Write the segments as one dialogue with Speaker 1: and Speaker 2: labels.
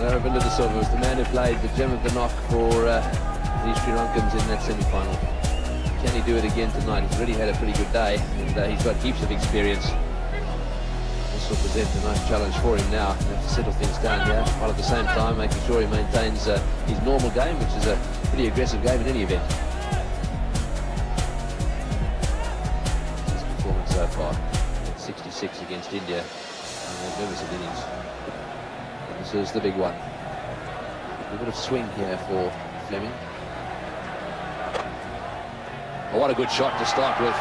Speaker 1: Aravinda was the man who played the gem of the knock for the Sri Lankans in that semi-final. Can he do it again tonight? He's really had a pretty good day, and he's got heaps of experience. This will present a nice challenge for him now. He has to settle things down here, while at the same time making sure he maintains his normal game, which is a pretty aggressive game in any event. His performance so far, 66 against India, and magnificent innings. This is the big one. A bit of swing here for Fleming. Oh, what a good shot to start with.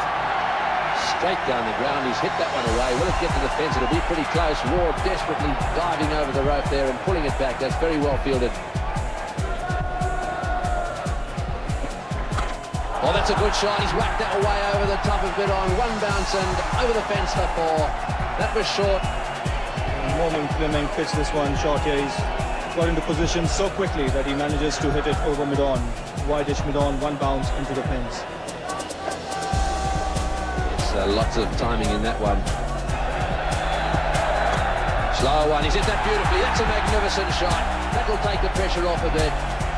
Speaker 1: Straight down the ground. He's hit that one away. Will it get to the fence? It'll be pretty close. Ward desperately diving over the rope there and pulling it back. That's very well fielded. Oh, that's a good shot. He's whacked that away over the top of it on one bounce and over the fence for 4. That was short.
Speaker 2: The moment Fleming pitched this one short here, he's got into position so quickly that he manages to hit it over mid-on. Wide-ish mid-on, one bounce into the fence.
Speaker 1: Yes, lots of timing in that one. Slower one, he's hit that beautifully. That's a magnificent shot. That will take the pressure off a bit.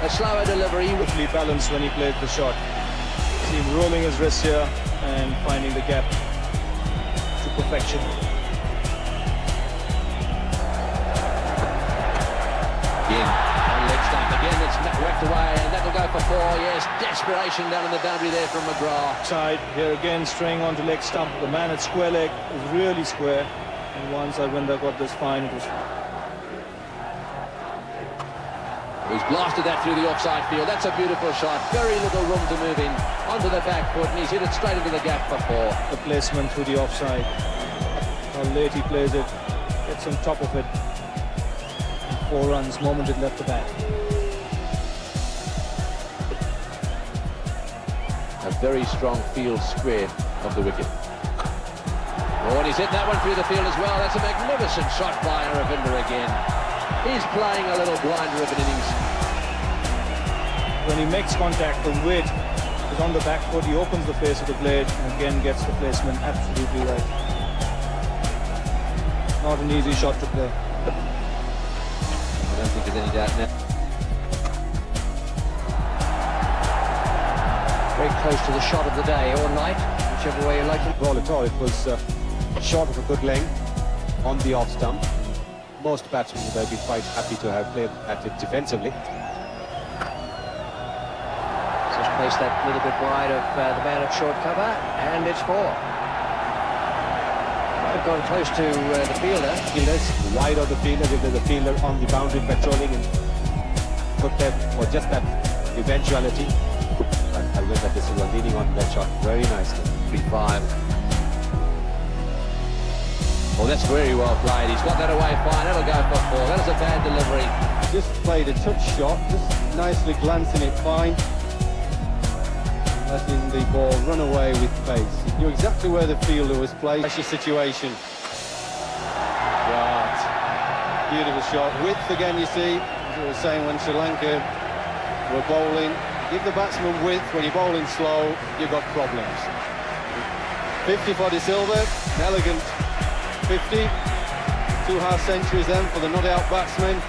Speaker 1: A slower delivery.
Speaker 2: Beautifully balanced when he played the shot. See him rolling his wrist here and finding the gap to perfection.
Speaker 1: Again, on leg stump again, it's whacked away, and that will go for 4. Yes, desperation down in the boundary there from McGrath.
Speaker 2: Side here again, straying onto leg stump. The man at square leg is really square, and once Aravinda got this fine, it was.
Speaker 1: He's blasted that through the offside field. That's a beautiful shot. Very little room to move in onto the back foot, and he's hit it straight into the gap for 4.
Speaker 2: The placement through the offside. How late he plays it, gets on top of it. 4 runs, moment it left the bat.
Speaker 1: A very strong field square of the wicket. Oh, and he's hit that one through the field as well. That's a magnificent shot by Aravinda again. He's playing a little blinder of an innings.
Speaker 2: When he makes contact, the weight is on the back foot. He opens the face of the blade and again gets the placement absolutely right. Not an easy shot to play.
Speaker 1: I don't think there's any doubt now.
Speaker 3: Very close to the shot of the day or night, whichever way you like it.
Speaker 4: Ball at all. It was short of a good length on the off stump. Most batsmen would have been quite happy to have played at it defensively.
Speaker 3: Just placed that little bit wide of the man at short cover, and it's 4. I've gone close to the fielder.
Speaker 4: Fielders wide of the fielder, if there's a fielder on the boundary patrolling, and put them for just that eventuality. But Aravinda desilva leaning on that shot very nicely.
Speaker 1: 3-5. Well, that's very well played. He's got that away fine. That'll go for 4. That was a bad delivery.
Speaker 4: Just played a touch shot, just nicely glancing it fine. Letting the ball run away with pace. He knew exactly where the fielder was placed. Pressure situation. Right. Beautiful shot. Width again, you see. As I was saying when Sri Lanka were bowling. Give the batsman width. When you're bowling slow, you've got problems. 50 for desilva. Elegant 50. 2 half centuries then for the not-out batsman.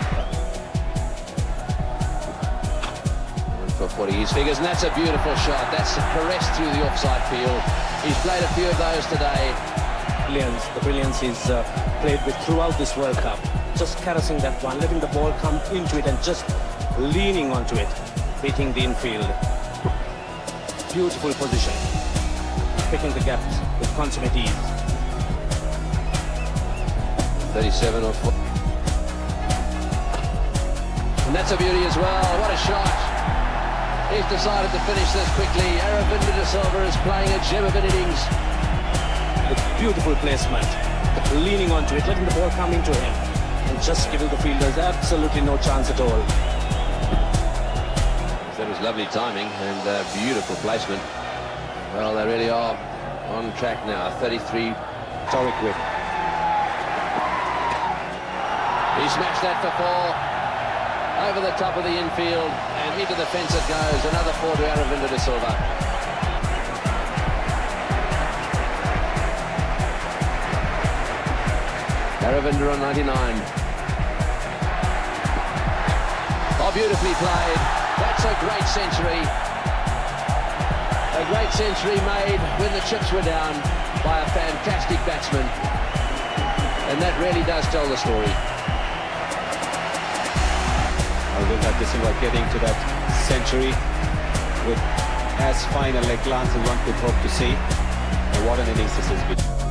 Speaker 1: For 40 his figures, and that's a beautiful shot. That's caressed through the offside field. He's played a few of those today.
Speaker 5: The brilliance is played with throughout this World Cup. Just caressing that one, letting the ball come into it and just leaning onto it, hitting the infield. Beautiful position, picking the gaps with consummate ease.
Speaker 1: 37 or 4. And that's a beauty as well. What a shot. He's decided to finish this quickly. Aravinda desilva is playing a gem of an innings.
Speaker 5: A beautiful placement, leaning onto it, letting the ball come into him, and just giving the fielders absolutely no chance at all.
Speaker 1: That was lovely timing and beautiful placement. Well, they really are on track now. 33
Speaker 4: Historic width.
Speaker 1: He smashed that for 4. Over the top of the infield and into the fence it goes. Another 4 to Aravinda desilva. Aravinda on 99. Oh, beautifully played. That's a great century. A great century made when the chips were down by a fantastic batsman. And that really does tell the story.
Speaker 6: Aravinda desilva getting to that century with as fine a leg glance as one could hope to see. And what an innings this has been.